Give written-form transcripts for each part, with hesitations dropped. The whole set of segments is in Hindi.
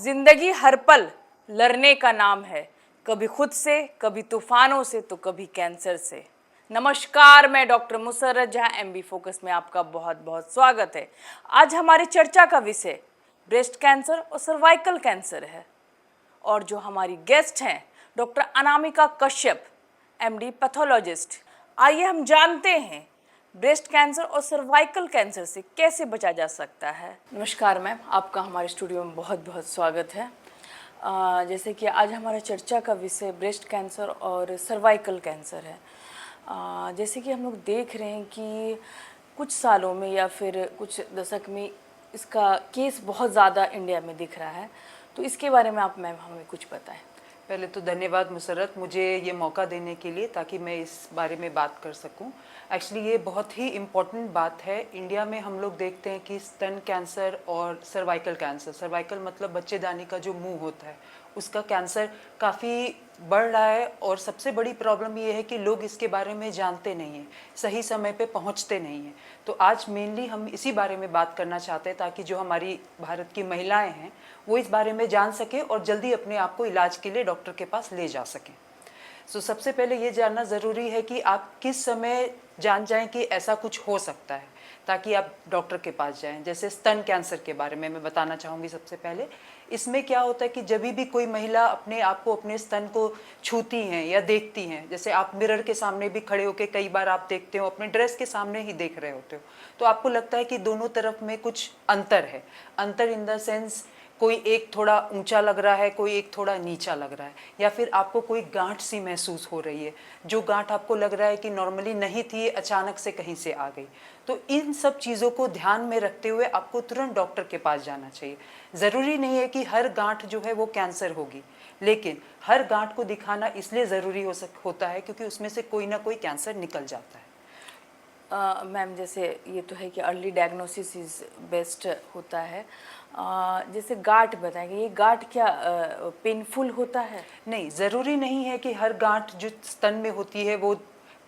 जिंदगी हर पल लड़ने का नाम है, कभी खुद से, कभी तूफानों से, तो कभी कैंसर से। नमस्कार, मैं डॉक्टर मुसर्रत जहां एमबी फोकस में आपका बहुत बहुत स्वागत है। आज हमारी चर्चा का विषय ब्रेस्ट कैंसर और सर्वाइकल कैंसर है और जो हमारी गेस्ट हैं doctor Anamika Kashyap, MD pathologist. आइए हम जानते हैं ब्रेस्ट कैंसर और सर्वाइकल कैंसर से कैसे बचा जा सकता है। नमस्कार मैम, आपका हमारे स्टूडियो में बहुत बहुत स्वागत है। जैसे कि आज हमारा चर्चा का विषय ब्रेस्ट कैंसर और सर्वाइकल कैंसर है। जैसे कि हम लोग देख रहे हैं कि कुछ सालों में या फिर कुछ दशक में इसका केस बहुत ज़्यादा इंडिया में दिख रहा है, तो इसके बारे में आप मैम हमें कुछ बताएं। पहले तो धन्यवाद मुसर्रत, मुझे ये मौका देने के लिए ताकि मैं इस बारे में बात कर सकूं। एक्चुअली ये बहुत ही इम्पॉर्टेंट बात है। इंडिया में हम लोग देखते हैं कि स्तन कैंसर और सर्वाइकल कैंसर, सर्वाइकल मतलब बच्चेदानी का जो मुंह होता है, उसका कैंसर काफ़ी बढ़ रहा है। और सबसे बड़ी प्रॉब्लम ये है कि लोग इसके बारे में जानते नहीं हैं, सही समय पे पहुंचते नहीं हैं। तो आज मेनली हम इसी बारे में बात करना चाहते हैं ताकि जो हमारी भारत की महिलाएं हैं वो इस बारे में जान सकें और जल्दी अपने आप को इलाज के लिए डॉक्टर के पास ले जा सकें। सबसे पहले ये जानना ज़रूरी है कि आप किस समय जान जाएं कि ऐसा कुछ हो सकता है ताकि आप डॉक्टर के पास जाएं। जैसे स्तन कैंसर के बारे में मैं बताना चाहूँगी। सबसे पहले इसमें क्या होता है कि जब भी कोई महिला अपने आप को, अपने स्तन को छूती हैं या देखती हैं, जैसे आप मिरर के सामने भी खड़े होकर कई बार आप देखते हो, अपने ड्रेस के सामने ही देख रहे होते हो, तो आपको लगता है कि दोनों तरफ में कुछ अंतर है। अंतर इन द सेंस कोई एक थोड़ा ऊंचा लग रहा है, कोई एक थोड़ा नीचा लग रहा है, या फिर आपको कोई गांठ सी महसूस हो रही है, जो गांठ आपको लग रहा है कि नॉर्मली नहीं थी, अचानक से कहीं से आ गई। तो इन सब चीज़ों को ध्यान में रखते हुए आपको तुरंत डॉक्टर के पास जाना चाहिए। ज़रूरी नहीं है कि हर गांठ जो है वो कैंसर होगी, लेकिन हर गांठ को दिखाना इसलिए ज़रूरी होता है क्योंकि उसमें से कोई ना कोई कैंसर निकल जाता है। मैम, जैसे ये तो है कि अर्ली डायग्नोसिस इज़ बेस्ट होता है। जैसे गांठ बताएंगे, ये गांठ क्या पेनफुल होता है? नहीं, ज़रूरी नहीं है कि हर गांठ जो स्तन में होती है वो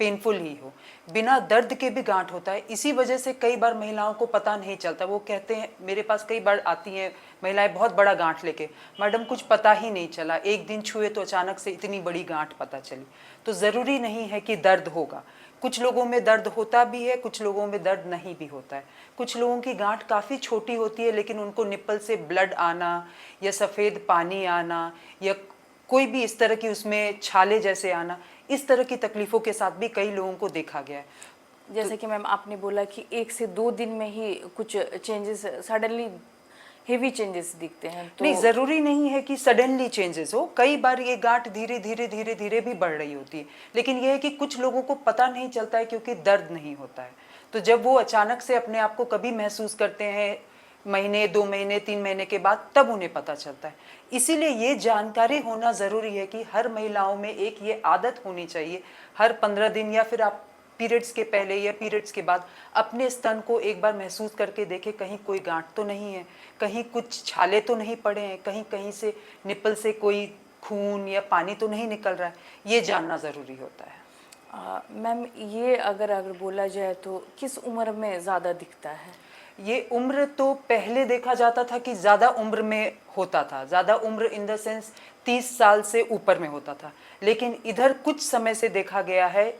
पेनफुल ही हो। बिना दर्द के भी गांठ होता है। इसी वजह से कई बार महिलाओं को पता नहीं चलता। वो कहते हैं, मेरे पास कई बार आती हैं महिलाएं बहुत बड़ा गांठ लेके, मैडम कुछ पता ही नहीं चला, एक दिन छुए तो अचानक से इतनी बड़ी गांठ पता चली। तो ज़रूरी नहीं है कि दर्द होगा। कुछ लोगों में दर्द होता भी है, कुछ लोगों में दर्द नहीं भी होता है। कुछ लोगों की गांठ काफ़ी छोटी होती है लेकिन उनको निप्पल से ब्लड आना या सफ़ेद पानी आना या कोई भी इस तरह की उसमें छाले जैसे आना, इस तरह की तकलीफ़ों के साथ भी कई लोगों को देखा गया है। जैसे कि मैम आपने बोला कि 1 से 2 दिन में ही कुछ चेंजेस, सडनली हेवी चेंजेस दिखते हैं, तो नहीं, ज़रूरी नहीं है कि सडनली चेंजेस हो। कई बार ये गांठ धीरे धीरे धीरे धीरे भी बढ़ रही होती है, लेकिन ये है कि कुछ लोगों को पता नहीं चलता है क्योंकि दर्द नहीं होता है। तो जब वो अचानक से अपने आप को कभी महसूस करते हैं, महीने, 2 महीने, 3 महीने के बाद, तब उन्हें पता चलता है। इसीलिए ये जानकारी होना ज़रूरी है कि हर महिलाओं में एक ये आदत होनी चाहिए, हर 15 दिन या फिर आप पीरियड्स के पहले या पीरियड्स के बाद अपने स्तन को एक बार महसूस करके देखें, कहीं कोई गांठ तो नहीं है, कहीं कुछ छाले तो नहीं पड़े हैं, कहीं कहीं से निप्पल से कोई खून या पानी तो नहीं निकल रहा है। ये जानना ज़रूरी होता है। मैम, ये अगर बोला जाए तो किस उम्र में ज़्यादा दिखता है? ये उम्र तो पहले देखा जाता था कि ज़्यादा उम्र में होता था, ज़्यादा उम्र इन द सेंस 30 साल से ऊपर में होता था, लेकिन इधर कुछ समय से देखा गया है,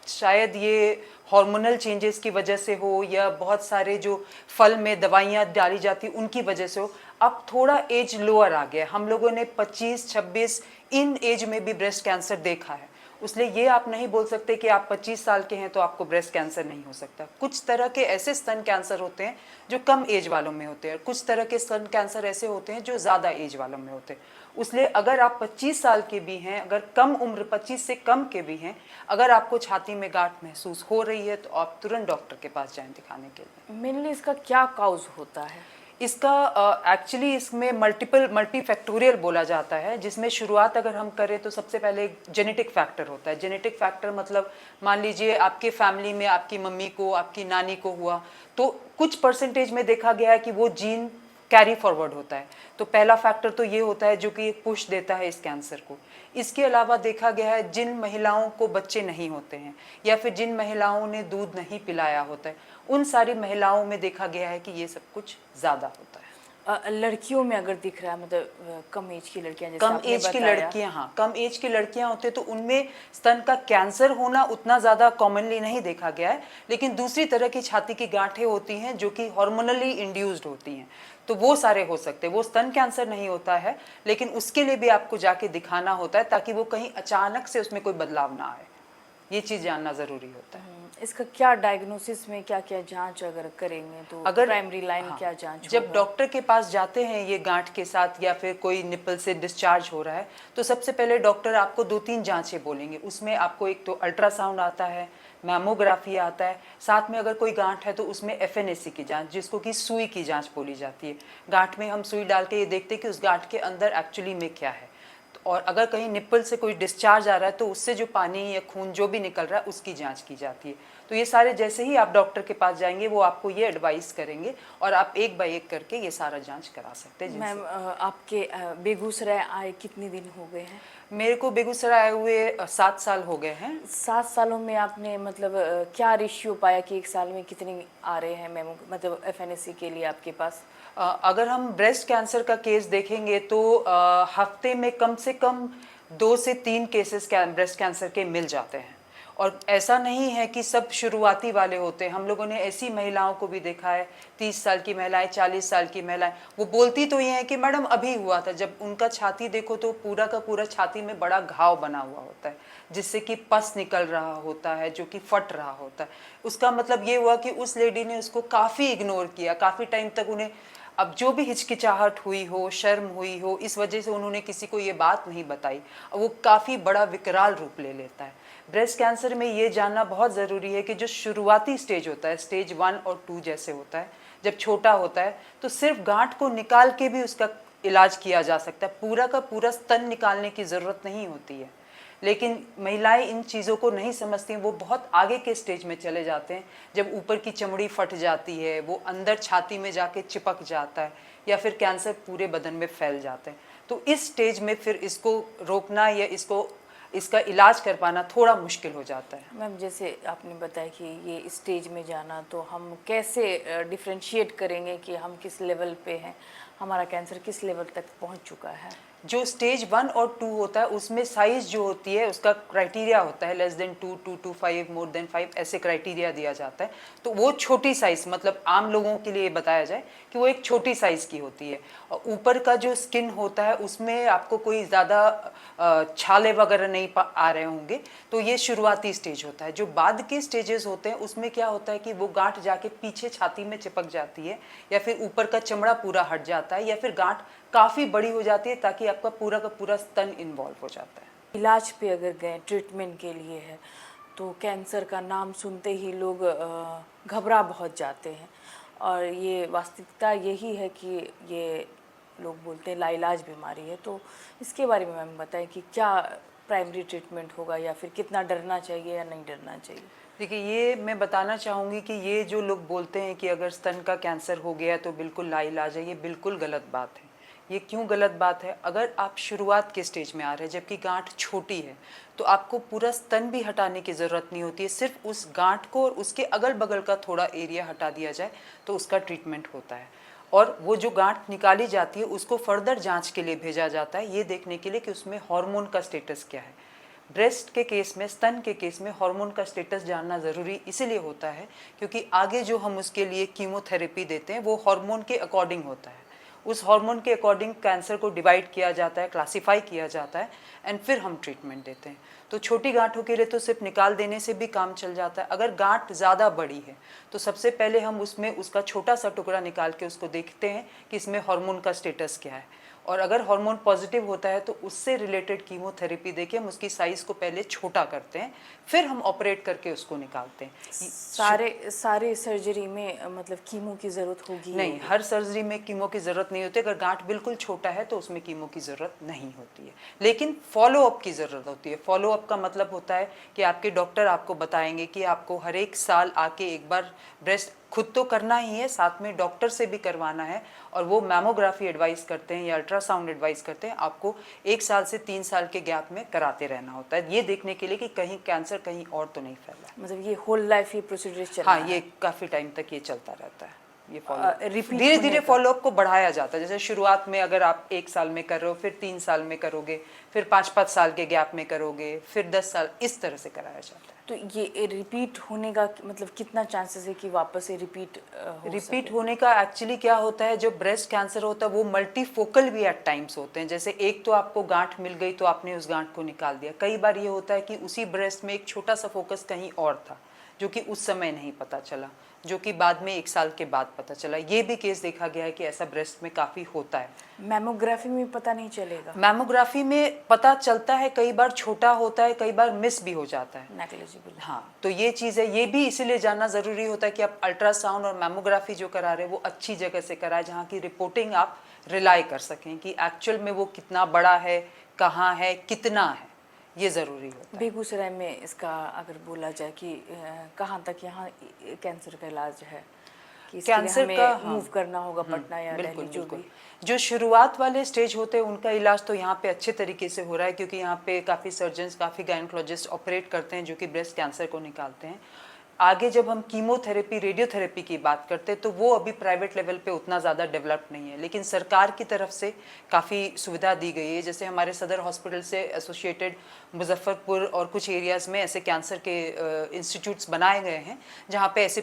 शायद ये हार्मोनल चेंजेस की वजह से हो या बहुत सारे जो फल में दवाइयाँ डाली जाती उनकी वजह से हो, अब थोड़ा एज लोअर आ गया। हम लोगों ने 25-26 इन एज में भी ब्रेस्ट कैंसर देखा है। इसलिए ये आप नहीं बोल सकते कि आप 25 साल के हैं तो आपको ब्रेस्ट कैंसर नहीं हो सकता। कुछ तरह के ऐसे स्तन कैंसर होते हैं जो कम एज वालों में होते हैं, कुछ तरह के स्तन कैंसर ऐसे होते हैं जो ज़्यादा एज वालों में होते हैं। इसलिए अगर आप 25 साल के भी हैं, अगर कम उम्र 25 से कम के भी हैं, अगर आपको छाती में गांठ महसूस हो रही है तो आप तुरंत डॉक्टर के पास जाएं दिखाने के लिए। मेनली इसका क्या काउज होता है? इसका एक्चुअली इसमें मल्टीफैक्टोरियल बोला जाता है, जिसमें शुरुआत अगर हम करें तो सबसे पहले जेनेटिक फैक्टर होता है। जेनेटिक फैक्टर मतलब मान लीजिए आपके फैमिली में आपकी मम्मी को, आपकी नानी को हुआ, तो कुछ परसेंटेज में देखा गया है कि वो जीन कैरी फॉरवर्ड होता है। तो पहला फैक्टर तो ये होता है जो कि एक पुश देता है इस कैंसर को। इसके अलावा देखा गया है जिन महिलाओं को बच्चे नहीं होते हैं या फिर जिन महिलाओं ने दूध नहीं पिलाया होता है, उन सारी महिलाओं में देखा गया है कि ये सब कुछ ज़्यादा होता है। लड़कियों में अगर दिख रहा है, मतलब कम एज की लड़कियां, जैसे कम आपने एज की बताया। लड़कियां, हाँ, कम एज की लड़कियां होती है तो उनमें स्तन का कैंसर होना उतना ज़्यादा कॉमनली नहीं देखा गया है, लेकिन दूसरी तरह की छाती की गांठें होती हैं जो कि हार्मोनली इंड्यूस्ड होती हैं, तो वो सारे हो सकते हैं। वो स्तन कैंसर नहीं होता है, लेकिन उसके लिए भी आपको जाके दिखाना होता है ताकि वो कहीं अचानक से उसमें कोई बदलाव ना आए। ये चीज़ जानना ज़रूरी होता है। इसका क्या डायग्नोसिस में क्या क्या जांच अगर करेंगे तो अगर प्राइमरी लाइन हाँ, क्या जांच जब होगा? डॉक्टर के पास जाते हैं ये गांठ के साथ या फिर कोई निपल से डिस्चार्ज हो रहा है, तो सबसे पहले डॉक्टर आपको 2-3 जांचें बोलेंगे। उसमें आपको एक तो अल्ट्रासाउंड आता है, मैमोग्राफी आता है, साथ में अगर कोई गांठ है तो उसमें एफएनएसी की जांच, जिसको कि सुई की जांच बोली जाती है। गांठ में हम सुई डाल के ये देखते हैं कि उस गांठ के अंदर एक्चुअली में क्या है। और अगर कहीं निप्पल से कोई डिस्चार्ज आ रहा है तो उससे जो पानी या खून जो भी निकल रहा है उसकी जांच की जाती है। तो ये सारे जैसे ही आप डॉक्टर के पास जाएंगे वो आपको ये एडवाइस करेंगे और आप एक बाय एक करके ये सारा जांच करा सकते हैं। मैम, आपके बेगूसराय आए कितने दिन हो गए हैं? मेरे को बेगूसराय आए हुए 7 साल हो गए हैं। 7 सालों में आपने मतलब क्या रेशियो पाया कि एक साल में कितने आ रहे हैं मेमो, मतलब एफएनएससी के लिए आपके पास? अगर हम ब्रेस्ट कैंसर का केस देखेंगे तो हफ्ते में कम से कम 2 से 3 केसेस ब्रेस्ट कैंसर के मिल जाते हैं। और ऐसा नहीं है कि सब शुरुआती वाले होते हैं, हम लोगों ने ऐसी महिलाओं को भी देखा है, 30 साल की महिलाएं, 40 साल की महिलाएं, वो बोलती तो ये है कि मैडम अभी हुआ था। जब उनका छाती देखो तो पूरा का पूरा छाती में बड़ा घाव बना हुआ होता है जिससे कि पस निकल रहा होता है, जो कि फट रहा होता है। उसका मतलब ये हुआ कि उस लेडी ने उसको काफ़ी इग्नोर किया, काफ़ी टाइम तक उन्हें, अब जो भी हिचकिचाहट हुई हो, शर्म हुई हो, इस वजह से उन्होंने किसी को ये बात नहीं बताई, अब वो काफ़ी बड़ा विकराल रूप ले लेता है। ब्रेस्ट कैंसर में ये जानना बहुत ज़रूरी है कि जो शुरुआती स्टेज होता है, स्टेज 1 और 2 जैसे होता है, जब छोटा होता है तो सिर्फ गांठ को निकाल के भी उसका इलाज किया जा सकता है, पूरा का पूरा स्तन निकालने की ज़रूरत नहीं होती है। लेकिन महिलाएं इन चीज़ों को नहीं समझती हैं, वो बहुत आगे के स्टेज में चले जाते हैं, जब ऊपर की चमड़ी फट जाती है, वो अंदर छाती में जाके चिपक जाता है या फिर कैंसर पूरे बदन में फैल जाता है। तो इस स्टेज में फिर इसको रोकना या इसका इलाज कर पाना थोड़ा मुश्किल हो जाता है। मैम, जैसे आपने बताया कि ये स्टेज में जाना, तो हम कैसे डिफरेंशिएट करेंगे कि हम किस लेवल पे हैं, हमारा कैंसर किस लेवल तक पहुंच चुका है? जो स्टेज 1 और 2 होता है उसमें साइज जो होती है उसका क्राइटेरिया होता है less than 2, 2 to 5, more than 5, ऐसे क्राइटेरिया दिया जाता है। तो वो छोटी साइज, मतलब आम लोगों के लिए बताया जाए कि वो एक छोटी साइज की होती है। और ऊपर का जो स्किन होता है उसमें आपको कोई ज़्यादा छाले वगैरह नहीं आ रहे होंगे, तो ये शुरुआती स्टेज होता है। जो बाद के स्टेजेस होते हैं उसमें क्या होता है कि वो गांठ जाके पीछे छाती में चिपक जाती है या फिर ऊपर का चमड़ा पूरा हट जाता है या फिर गांठ काफ़ी बड़ी हो जाती है ताकि आपका पूरा का पूरा स्तन इन्वॉल्व हो जाता है। इलाज पे अगर गए, ट्रीटमेंट के लिए है, तो कैंसर का नाम सुनते ही लोग घबरा बहुत जाते हैं, और ये वास्तविकता यही है कि ये लोग बोलते हैं लाइलाज बीमारी है। तो इसके बारे में मैम बताएं कि क्या प्राइमरी ट्रीटमेंट होगा या फिर कितना डरना चाहिए या नहीं डरना चाहिए? देखिए, ये मैं बताना चाहूँगी कि ये जो लोग बोलते हैं कि अगर स्तन का कैंसर हो गया तो बिल्कुल लाइलाज है, ये बिल्कुल गलत बात है। ये क्यों गलत बात है? अगर आप शुरुआत के स्टेज में आ रहे हैं जबकि गांठ छोटी है तो आपको पूरा स्तन भी हटाने की ज़रूरत नहीं होती है, सिर्फ उस गांठ को और उसके अगल बगल का थोड़ा एरिया हटा दिया जाए तो उसका ट्रीटमेंट होता है। और वो जो गांठ निकाली जाती है उसको फर्दर जांच के लिए भेजा जाता है, ये देखने के लिए कि उसमें हार्मोन का स्टेटस क्या है। ब्रेस्ट के केस में, स्तन के केस में हार्मोन का स्टेटस जानना ज़रूरी इसीलिए होता है क्योंकि आगे जो हम उसके लिए कीमोथेरेपी देते हैं वो हार्मोन के अकॉर्डिंग होता है। उस हार्मोन के अकॉर्डिंग कैंसर को डिवाइड किया जाता है, क्लासीफाई किया जाता है एंड फिर हम ट्रीटमेंट देते हैं। तो छोटी गांठों के लिए तो सिर्फ निकाल देने से भी काम चल जाता है। अगर गांठ ज़्यादा बड़ी है तो सबसे पहले हम उसमें उसका छोटा सा टुकड़ा निकाल के उसको देखते हैं कि इसमें हार्मोन का स्टेटस क्या है, और अगर हार्मोन पॉजिटिव होता है तो उससे रिलेटेड कीमोथेरेपी देके हम उसकी साइज़ को पहले छोटा करते हैं, फिर हम ऑपरेट करके उसको निकालते हैं। सारे सर्जरी में मतलब कीमो की ज़रूरत होगी? नहीं, हर सर्जरी में कीमो की ज़रूरत नहीं होती। अगर गांठ बिल्कुल छोटा है तो उसमें कीमो की ज़रूरत नहीं होती है, लेकिन फॉलोअप की ज़रूरत होती है। फॉलोअप का मतलब होता है कि आपके डॉक्टर आपको बताएंगे कि आपको हर एक साल आके एक बार ब्रेस्ट खुद तो करना ही है, साथ में डॉक्टर से भी करवाना है, और वो मैमोग्राफी एडवाइस करते हैं या अल्ट्रासाउंड एडवाइस करते हैं। आपको 1 साल से 3 साल के गैप में कराते रहना होता है, ये देखने के लिए कि कहीं कैंसर कहीं और तो नहीं फैला। मतलब ये होल लाइफ ये प्रोसीजर चलना हाँ, ये काफ़ी टाइम तक ये चलता रहता है। ये फॉलोअप repeat धीरे होने धीरे का। फॉलोअप को बढ़ाया जाता है। जैसे शुरुआत में अगर आप 1 साल में कर रहे हो, फिर 3 साल में करोगे, फिर 5-5 साल के गैप में करोगे, फिर 10 साल, इस तरह से कराया जाता है। तो ये रिपीट होने का मतलब कितना चांसेस है कि वापस ये रिपीट हो रिपीट सके? होने का एक्चुअली क्या होता है, जो ब्रेस्ट कैंसर होता है वो मल्टीफोकल भी एट टाइम्स होते हैं। जैसे एक तो आपको गांठ मिल गई तो आपने उस गांठ को निकाल दिया। कई बार ये होता है कि उसी ब्रेस्ट में एक छोटा सा फोकस कहीं और था जो कि उस समय नहीं पता चला, जो कि बाद में 1 साल के बाद पता चला। ये भी केस देखा गया है कि ऐसा ब्रेस्ट में काफ़ी होता है। मैमोग्राफी में पता नहीं चलेगा? मैमोग्राफी में पता चलता है, कई बार छोटा होता है, कई बार मिस भी हो जाता है। नेग्लिजिबल। हाँ, तो ये चीज़ है, ये भी इसीलिए जानना ज़रूरी होता है कि आप अल्ट्रासाउंड और मैमोग्राफी जो करा रहे हैं वो अच्छी जगह से कराएं, जहाँ की रिपोर्टिंग आप रिलाई कर सकें कि एक्चुअल में वो कितना बड़ा है, कहाँ है, कितना है, ये ज़रूरी होता है। बेगूसराय में इसका अगर बोला जाए कि कहाँ तक यहाँ कैंसर का इलाज है कि इसके लिए कैंसर हमें का, हाँ, मूव करना होगा पटना या बिल्कुल दिल्ली जो बिल्कुल। भी? जो शुरुआत वाले स्टेज होते हैं उनका इलाज तो यहाँ पे अच्छे तरीके से हो रहा है, क्योंकि यहाँ पे काफ़ी सर्जन्स, काफ़ी गायनकोलॉजिस्ट ऑपरेट करते हैं जो कि ब्रेस्ट कैंसर को निकालते हैं। आगे जब हम कीमोथेरेपी, रेडियोथेरेपी की बात करते हैं तो वो अभी प्राइवेट लेवल पे उतना ज़्यादा डेवलप नहीं है, लेकिन सरकार की तरफ से काफ़ी सुविधा दी गई है। जैसे हमारे सदर हॉस्पिटल से एसोसिएटेड मुजफ्फरपुर और कुछ एरियाज़ में ऐसे कैंसर के इंस्टीट्यूट्स बनाए गए हैं जहाँ पे ऐसे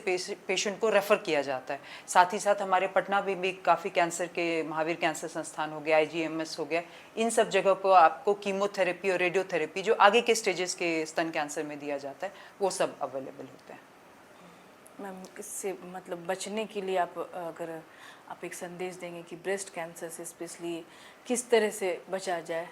पेशेंट को रेफ़र किया जाता है। साथ ही साथ हमारे पटना में भी काफ़ी कैंसर के, महावीर कैंसर संस्थान हो गया, IGMS हो गया, इन सब जगह पर आपको कीमोथेरेपी और रेडियोथेरेपी जो आगे के स्टेजेस के स्तन कैंसर में दिया जाता है वो सब अवेलेबल होते हैं। मैम, इससे मतलब बचने के लिए आप अगर आप एक संदेश देंगे कि ब्रेस्ट कैंसर से स्पेशली किस तरह से बचा जाए?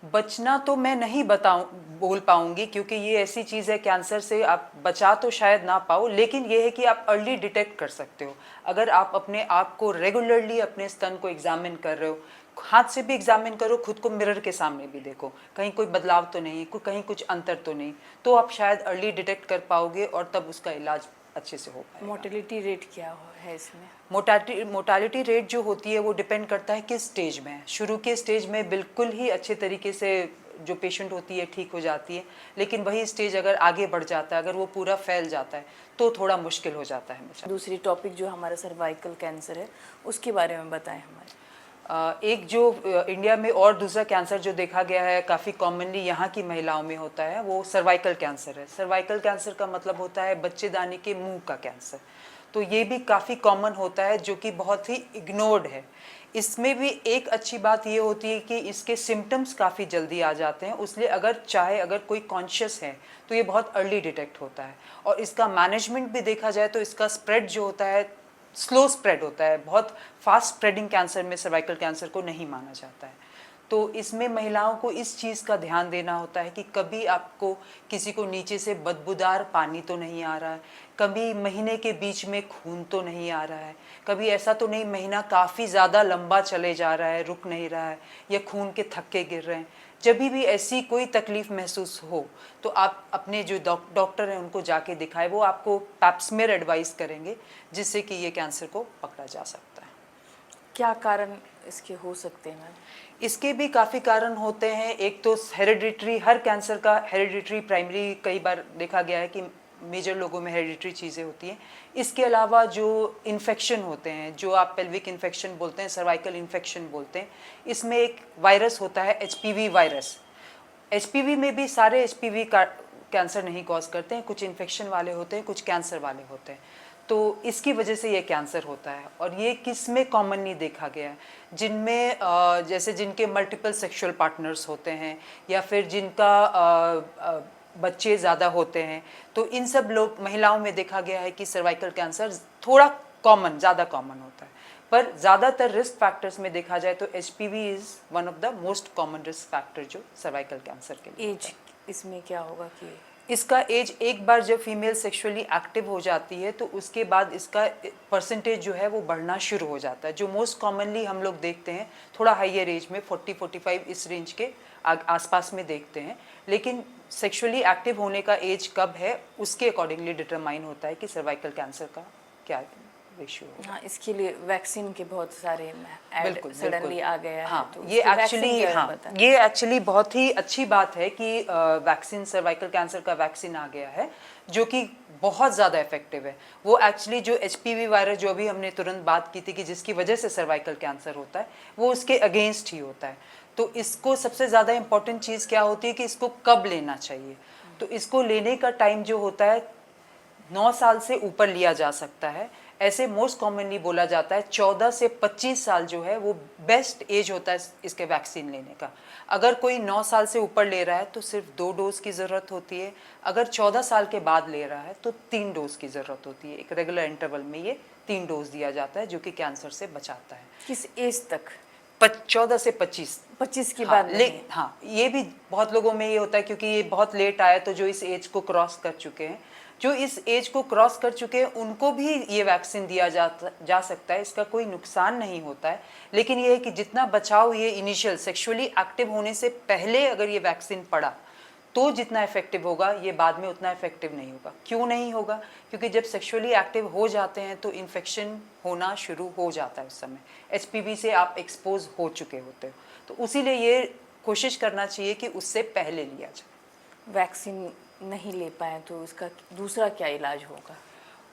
बचना तो मैं नहीं बोल पाऊंगी, क्योंकि ये ऐसी चीज़ है, कैंसर से आप बचा तो शायद ना पाओ, लेकिन ये है कि आप अर्ली डिटेक्ट कर सकते हो। अगर आप अपने आप को रेगुलरली अपने स्तन को एग्जामिन कर रहे हो, हाथ से भी एग्जामिन करो, खुद को मिरर के सामने भी देखो, कहीं कोई बदलाव तो नहीं, कहीं कुछ अंतर तो नहीं, तो आप शायद अर्ली डिटेक्ट कर पाओगे और तब उसका इलाज अच्छे से हो पाएगा। मोर्टेलिटी रेट क्या है इसमें? मोर्टालिटी रेट जो होती है वो डिपेंड करता है किस स्टेज में है। शुरू के स्टेज में बिल्कुल ही अच्छे तरीके से जो पेशेंट होती है ठीक हो जाती है, लेकिन वही स्टेज अगर आगे बढ़ जाता है, अगर वो पूरा फैल जाता है तो थोड़ा मुश्किल हो जाता है बचाना। दूसरी टॉपिक जो हमारा सर्वाइकल कैंसर है उसके बारे में बताएं हमारे। एक जो इंडिया में और दूसरा कैंसर जो देखा गया है काफ़ी कॉमनली यहाँ की महिलाओं में होता है वो सर्वाइकल कैंसर है। सर्वाइकल कैंसर का मतलब होता है बच्चेदानी के मुंह का कैंसर। तो ये भी काफ़ी कॉमन होता है जो कि बहुत ही इग्नोर्ड है। इसमें भी एक अच्छी बात ये होती है कि इसके सिम्टम्स काफ़ी जल्दी आ जाते हैं, इसलिए अगर कोई कॉन्शियस है तो ये बहुत अर्ली डिटेक्ट होता है। और इसका मैनेजमेंट भी देखा जाए तो इसका स्प्रेड जो होता है स्लो स्प्रेड होता है, बहुत फास्ट स्प्रेडिंग कैंसर में सर्वाइकल कैंसर को नहीं माना जाता है। तो इसमें महिलाओं को इस चीज़ का ध्यान देना होता है कि कभी आपको किसी को नीचे से बदबूदार पानी तो नहीं आ रहा है, कभी महीने के बीच में खून तो नहीं आ रहा है, कभी ऐसा तो नहीं महीना काफ़ी ज़्यादा लंबा चले जा रहा है, रुक नहीं रहा है, या खून के थक्के गिर रहे हैं। जब भी ऐसी कोई तकलीफ़ महसूस हो तो आप अपने जो डॉक्टर हैं उनको जाके दिखाएं, वो आपको पैप्समेयर एडवाइस करेंगे जिससे कि ये कैंसर को पकड़ा जा सकता है। क्या कारण इसके हो सकते हैं मैम? इसके भी काफ़ी कारण होते हैं। एक तो हेरिडिटरी, हर कैंसर का हेरिडिटरी प्राइमरी कई बार देखा गया है कि मेजर लोगों में हेरिडिटरी चीज़ें होती हैं। इसके अलावा जो इन्फेक्शन होते हैं, जो आप पेल्विक इन्फेक्शन बोलते हैं, सर्वाइकल इन्फेक्शन बोलते हैं, इसमें एक वायरस होता है HPV वायरस। HPV में भी सारे HPV का कैंसर नहीं कॉज करते हैं, कुछ इन्फेक्शन वाले होते हैं, कुछ कैंसर वाले होते हैं। तो इसकी वजह से ये कैंसर होता है। और ये किस में कॉमन नहीं देखा गया है, जिनमें जैसे जिनके मल्टीपल सेक्सुअल पार्टनर्स होते हैं या फिर जिनका बच्चे ज़्यादा होते हैं, तो इन सब महिलाओं में देखा गया है कि सर्वाइकल कैंसर थोड़ा ज़्यादा कॉमन होता है। पर ज़्यादातर रिस्क फैक्टर्स में देखा जाए तो HPV is one of the most common risk factor जो सर्वाइकल कैंसर के लिए। एज इसमें क्या होगा कि इसका एज एक बार जब फीमेल सेक्सुअली एक्टिव हो जाती है तो उसके बाद इसका परसेंटेज जो है वो बढ़ना शुरू हो जाता है। जो मोस्ट कॉमनली हम लोग देखते हैं थोड़ा हाइयर एज में 40-45 इस रेंज के आसपास में देखते हैं, लेकिन सेक्सुअली एक्टिव होने का एज कब है उसके अकॉर्डिंगली डिटरमाइन होता है कि सर्वाइकल कैंसर का क्या रेशियो है। हाँ, इसके लिए वैक्सीन के बहुत सारे बिल्कुल सडनली आ गया है। हाँ, तो ये एक्चुअली बहुत ही अच्छी बात है कि वैक्सीन, सर्वाइकल कैंसर का वैक्सीन आ गया है जो कि बहुत ज़्यादा इफेक्टिव है। वो एक्चुअली जो HPV वायरस जो अभी हमने तुरंत बात की थी कि जिसकी वजह से सर्वाइकल कैंसर होता है, वो उसके अगेंस्ट ही होता है। तो इसको सबसे ज़्यादा इम्पॉर्टेंट चीज़ क्या होती है कि इसको कब लेना चाहिए। तो इसको लेने का टाइम जो होता है 9 साल से ऊपर लिया जा सकता है। ऐसे मोस्ट कॉमनली बोला जाता है 14 से 25 साल जो है वो बेस्ट एज होता है इसके वैक्सीन लेने का। अगर कोई 9 साल से ऊपर ले रहा है तो सिर्फ 2 डोज की ज़रूरत होती है। अगर 14 साल के बाद ले रहा है तो 3 डोज की ज़रूरत होती है। एक रेगुलर इंटरवल में ये 3 डोज दिया जाता है जो कि कैंसर से बचाता है। किस एज तक? 14 से 25। 25 के हाँ, बाद नहीं? हाँ, ये भी बहुत लोगों में ये होता है क्योंकि ये बहुत लेट आया, तो जो इस एज को क्रॉस कर चुके हैं, जो इस एज को क्रॉस कर चुके हैं उनको भी ये वैक्सीन दिया जा सकता है। इसका कोई नुकसान नहीं होता है, लेकिन ये है कि जितना बचाव ये इनिशियल सेक्सुअली एक्टिव होने से पहले अगर ये वैक्सीन पड़ा तो जितना इफेक्टिव होगा, ये बाद में उतना इफेक्टिव नहीं होगा। क्यों नहीं होगा? क्योंकि जब सेक्सुअली एक्टिव हो जाते हैं तो इन्फेक्शन होना शुरू हो जाता है। उस समय HPV से आप एक्सपोज हो चुके होते हो, तो उसीलिए ये कोशिश करना चाहिए कि उससे पहले लिया जाए। वैक्सीन नहीं ले पाए तो इसका दूसरा क्या इलाज होगा?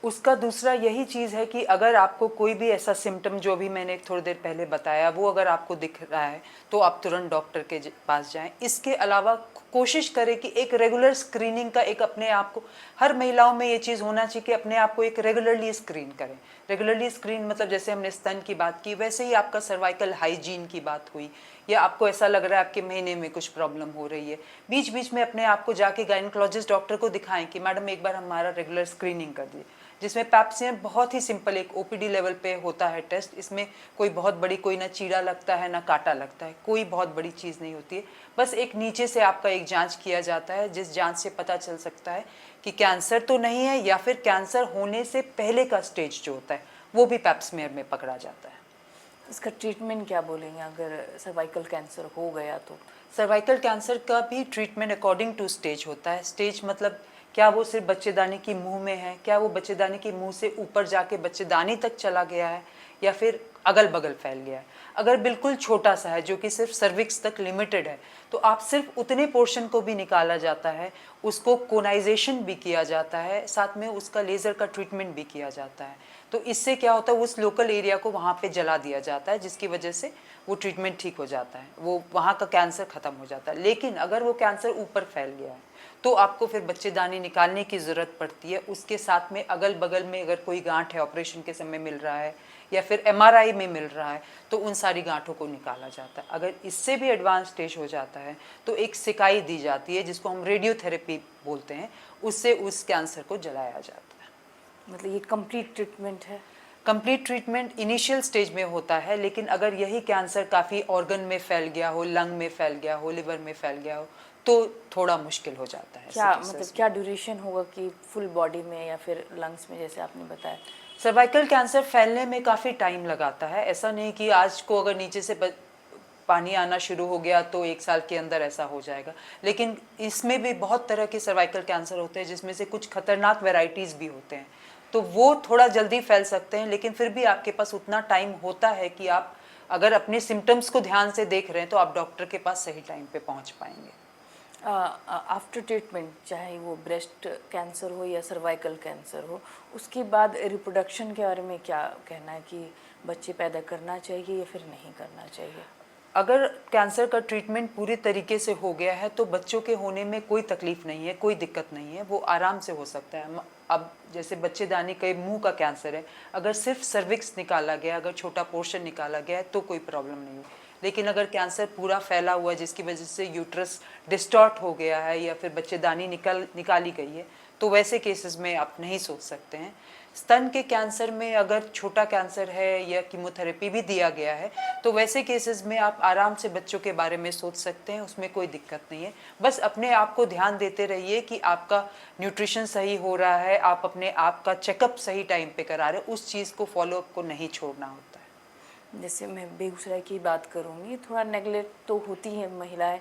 उसका दूसरा यही चीज़ है कि अगर आपको कोई भी ऐसा सिम्टम जो भी मैंने थोड़ी देर पहले बताया वो अगर आपको दिख रहा है तो आप तुरंत डॉक्टर के पास जाएं। इसके अलावा कोशिश करें कि एक रेगुलर स्क्रीनिंग का एक अपने आप को, हर महिलाओं में ये चीज़ होना चाहिए कि अपने आप को एक रेगुलरली स्क्रीन करें। रेगुलरली स्क्रीन मतलब जैसे हमने स्तन की बात की, वैसे ही आपका सर्वाइकल हाइजीन की बात हुई, या आपको ऐसा लग रहा है आपके महीने में कुछ प्रॉब्लम हो रही है, बीच बीच में अपने आप को जाके गायनेकोलॉजिस्ट डॉक्टर को दिखाएं कि मैडम एक बार हमारा रेगुलर स्क्रीनिंग कर दीजिए, जिसमें पैप्स्मियर बहुत ही सिंपल एक OPD लेवल पे होता है टेस्ट। इसमें कोई बहुत बड़ी, कोई ना चीरा लगता है ना कांटा लगता है, कोई बहुत बड़ी चीज़ नहीं होती है। बस एक नीचे से आपका एक जांच किया जाता है, जिस जांच से पता चल सकता है कि कैंसर तो नहीं है, या फिर कैंसर होने से पहले का स्टेज जो होता है वो भी पैप्स्मियर में पकड़ा जाता है। इसका ट्रीटमेंट क्या बोलेंगे अगर सर्वाइकल कैंसर हो गया तो? सर्वाइकल कैंसर का भी ट्रीटमेंट अकॉर्डिंग टू स्टेज होता है। स्टेज मतलब क्या वो सिर्फ बच्चेदानी की मुंह में है, क्या वो बच्चेदानी की मुंह से ऊपर जाके बच्चेदानी तक चला गया है, या फिर अगल बगल फैल गया है। अगर बिल्कुल छोटा सा है जो कि सिर्फ सर्विक्स तक लिमिटेड है तो आप सिर्फ उतने पोर्शन को भी निकाला जाता है, उसको कोनाइजेशन भी किया जाता है, साथ में उसका लेज़र का ट्रीटमेंट भी किया जाता है। तो इससे क्या होता है, उस लोकल एरिया को वहाँ पे जला दिया जाता है, जिसकी वजह से वो ट्रीटमेंट ठीक हो जाता है, वो वहाँ का कैंसर ख़त्म हो जाता है। लेकिन अगर वो कैंसर ऊपर फैल गया है तो आपको फिर बच्चेदानी निकालने की ज़रूरत पड़ती है। उसके साथ में अगल बगल में अगर कोई गांठ है ऑपरेशन के समय मिल रहा है, या फिर MRI में मिल रहा है, तो उन सारी गांठों को निकाला जाता है। अगर इससे भी एडवांस स्टेज हो जाता है तो एक सिकाई दी जाती है जिसको हम रेडियोथेरेपी बोलते हैं, उससे उस कैंसर को जलाया जाता है। मतलब ये कंप्लीट ट्रीटमेंट है? कंप्लीट ट्रीटमेंट इनिशियल स्टेज में होता है, लेकिन अगर यही कैंसर काफ़ी ऑर्गन में फैल गया हो, लंग में फैल गया हो, लिवर में फैल गया हो, तो थोड़ा मुश्किल हो जाता है। क्या मतलब क्या ड्यूरेशन होगा कि फुल बॉडी में या फिर लंग्स में, जैसे आपने बताया? सर्वाइकल कैंसर फैलने में काफ़ी टाइम लगाता है। ऐसा नहीं कि आज को अगर नीचे से पानी आना शुरू हो गया तो 1 साल के अंदर ऐसा हो जाएगा, लेकिन इसमें भी बहुत तरह के सर्वाइकल कैंसर होते हैं, जिसमें से कुछ खतरनाक वेराइटीज़ भी होते हैं, तो वो थोड़ा जल्दी फैल सकते हैं। लेकिन फिर भी आपके पास उतना टाइम होता है कि आप अगर अपने सिम्टम्स को ध्यान से देख रहे हैं तो आप डॉक्टर के पास सही टाइम पे पहुंच पाएंगे। आफ्टर ट्रीटमेंट, चाहे वो ब्रेस्ट कैंसर हो या सर्वाइकल कैंसर हो, उसके बाद रिप्रोडक्शन के बारे में क्या कहना है कि बच्चे पैदा करना चाहिए या फिर नहीं करना चाहिए? अगर कैंसर का ट्रीटमेंट पूरी तरीके से हो गया है तो बच्चों के होने में कोई तकलीफ नहीं है, कोई दिक्कत नहीं है, वो आराम से हो सकता है। अब जैसे बच्चेदानी के मुंह का कैंसर है, अगर सिर्फ सर्विक्स निकाला गया, अगर छोटा पोर्शन निकाला गया है तो कोई प्रॉब्लम नहीं है। लेकिन अगर कैंसर पूरा फैला हुआ है जिसकी वजह से यूट्रस डिस्टॉर्ट हो गया है या फिर बच्चेदानी निकाली गई है, तो वैसे केसेस में आप नहीं सोच सकते हैं। स्तन के कैंसर में अगर छोटा कैंसर है या कीमोथेरेपी भी दिया गया है तो वैसे केसेस में आप आराम से बच्चों के बारे में सोच सकते हैं, उसमें कोई दिक्कत नहीं है। बस अपने आप को ध्यान देते रहिए कि आपका न्यूट्रिशन सही हो रहा है, आप अपने आप का चेकअप सही टाइम पे करा रहे हैं, उस चीज़ को फॉलोअप को नहीं छोड़ना होता है। जैसे मैं बेगूसराय की बात करूँगी, थोड़ा नेगलेक्ट तो होती है महिलाएं,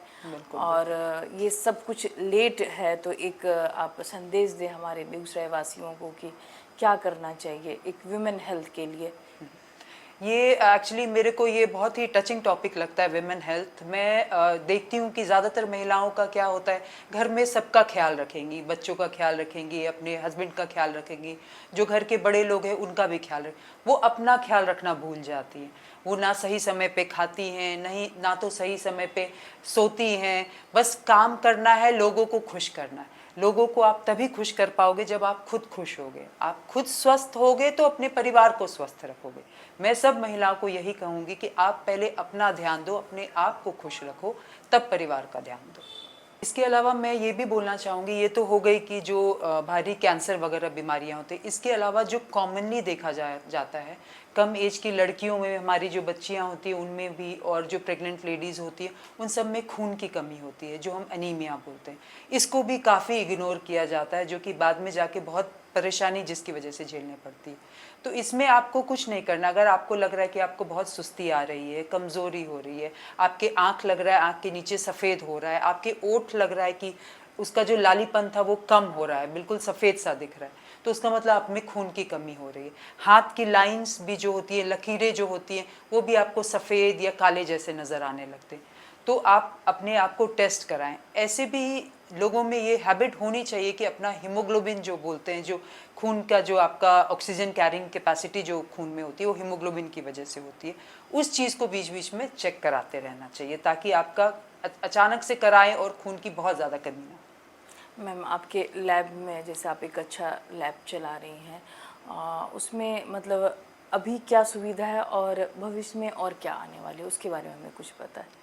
और ये सब कुछ लेट है, तो एक आप संदेश दें हमारे बेगूसराय वासियों को कि क्या करना चाहिए एक वुमेन हेल्थ के लिए? ये एक्चुअली मेरे को ये बहुत ही टचिंग टॉपिक लगता है, विमेन हेल्थ। मैं देखती हूँ कि ज़्यादातर महिलाओं का क्या होता है, घर में सबका ख्याल रखेंगी, बच्चों का ख्याल रखेंगी, अपने हस्बैंड का ख्याल रखेंगी, जो घर के बड़े लोग हैं उनका भी ख्याल रखें। वो अपना ख्याल रखना भूल जाती हैं। वो ना सही समय पे खाती हैं, नहीं ना तो सही समय पे सोती हैं। बस काम करना है, लोगों को खुश करना है। लोगों को आप तभी खुश कर पाओगे जब आप खुद खुश होगे। आप खुद स्वस्थ होगे तो अपने परिवार को स्वस्थ रखोगे। मैं सब महिलाओं को यही कहूँगी कि आप पहले अपना ध्यान दो, अपने आप को खुश रखो, तब परिवार का ध्यान दो। इसके अलावा मैं ये भी बोलना चाहूँगी, ये तो हो गई कि जो भारी कैंसर वगैरह बीमारियाँ होती हैं। इसके अलावा जो कॉमनली देखा जाता है, कम एज की लड़कियों में, हमारी जो बच्चियाँ होती हैं उनमें भी, और जो प्रेग्नेंट लेडीज़ होती हैं उन सब में खून की कमी होती है, जो हम एनीमिया बोलते हैं। इसको भी काफ़ी इग्नोर किया जाता है, जो कि बाद में जाके बहुत परेशानी जिसकी वजह से झेलनी पड़ती है। तो इसमें आपको कुछ नहीं करना। अगर आपको लग रहा है कि आपको बहुत सुस्ती आ रही है, कमज़ोरी हो रही है, आपके आँख लग रहा है आँख के नीचे सफ़ेद हो रहा है, आपके ओठ लग रहा है कि उसका जो लालीपन था वो कम हो रहा है, बिल्कुल सफ़ेद सा दिख रहा है, तो उसका मतलब आप में खून की कमी हो रही है। हाथ की लाइंस भी जो होती है, लकीरें जो होती हैं, वो भी आपको सफ़ेद या काले जैसे नज़र आने लगते हैं। तो आप अपने आप को टेस्ट कराएं। ऐसे भी लोगों में ये हैबिट होनी चाहिए कि अपना हीमोग्लोबिन जो बोलते हैं, जो खून का जो आपका ऑक्सीजन कैरिंग कैपेसिटी जो खून में होती है, वो हीमोग्लोबिन की वजह से होती है। उस चीज़ को बीच बीच में चेक कराते रहना चाहिए, ताकि आपका अचानक से कराएं और खून की बहुत ज़्यादा कमी ना हो। मैम, आपके लैब में जैसे आप एक अच्छा लैब चला रही हैं, उसमें मतलब अभी क्या सुविधा है और भविष्य में और क्या आने वाले है, उसके बारे में हमें कुछ पता है?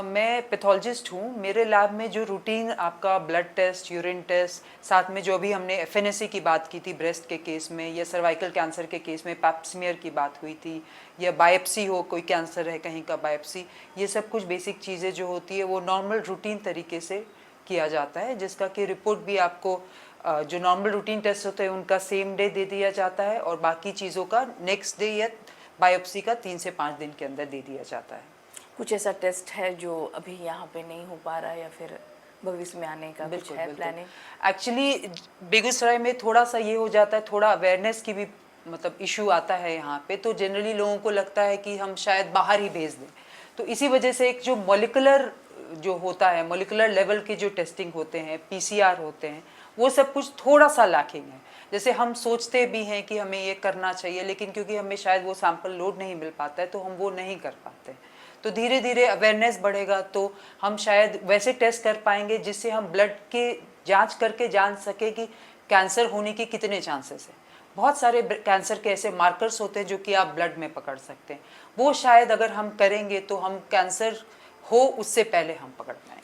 मैं पैथोलॉजिस्ट हूँ। मेरे लैब में जो रूटीन आपका ब्लड टेस्ट, यूरिन टेस्ट, साथ में जो भी हमने एफएनएसी की बात की थी ब्रेस्ट के केस में, या सर्वाइकल कैंसर के केस में पैप स्मीयर की बात हुई थी, या बायोप्सी हो, कोई कैंसर है कहीं का बायोप्सी, ये सब कुछ बेसिक चीज़ें जो होती है वो नॉर्मल रूटीन तरीके से किया जाता है, जिसका कि रिपोर्ट भी आपको जो नॉर्मल रूटीन टेस्ट होते हैं उनका सेम डे दे दिया जाता है, और बाकी चीज़ों का नेक्स्ट डे या बायोप्सी का 3 से 5 दिन के अंदर दे दिया जाता है। कुछ ऐसा टेस्ट है जो अभी यहाँ पे नहीं हो पा रहा है, या फिर भविष्य में आने का कुछ है प्लानिंग? एक्चुअली बेगूसराय में थोड़ा सा ये हो जाता है, थोड़ा अवेयरनेस की भी मतलब इशू आता है यहाँ पे। तो जनरली लोगों को लगता है कि हम शायद बाहर ही भेज दें, तो इसी वजह से एक जो मॉलिकुलर जो होता है, मॉलिकुलर लेवल के जो टेस्टिंग होते हैं, पीसीआर होते हैं, वो सब कुछ थोड़ा सा लैकिंग है। जैसे हम सोचते भी हैं कि हमें ये करना चाहिए, लेकिन क्योंकि हमें शायद वो सैंपल लोड नहीं मिल पाता है, तो हम वो नहीं कर पाते। तो धीरे धीरे अवेयरनेस बढ़ेगा तो हम शायद वैसे टेस्ट कर पाएंगे जिससे हम ब्लड के जांच करके जान सके कि कैंसर होने के कितने चांसेस हैं। बहुत सारे कैंसर के ऐसे मार्कर्स होते हैं जो कि आप ब्लड में पकड़ सकते हैं। वो शायद अगर हम करेंगे तो हम कैंसर हो उससे पहले हम पकड़ पाएंगे।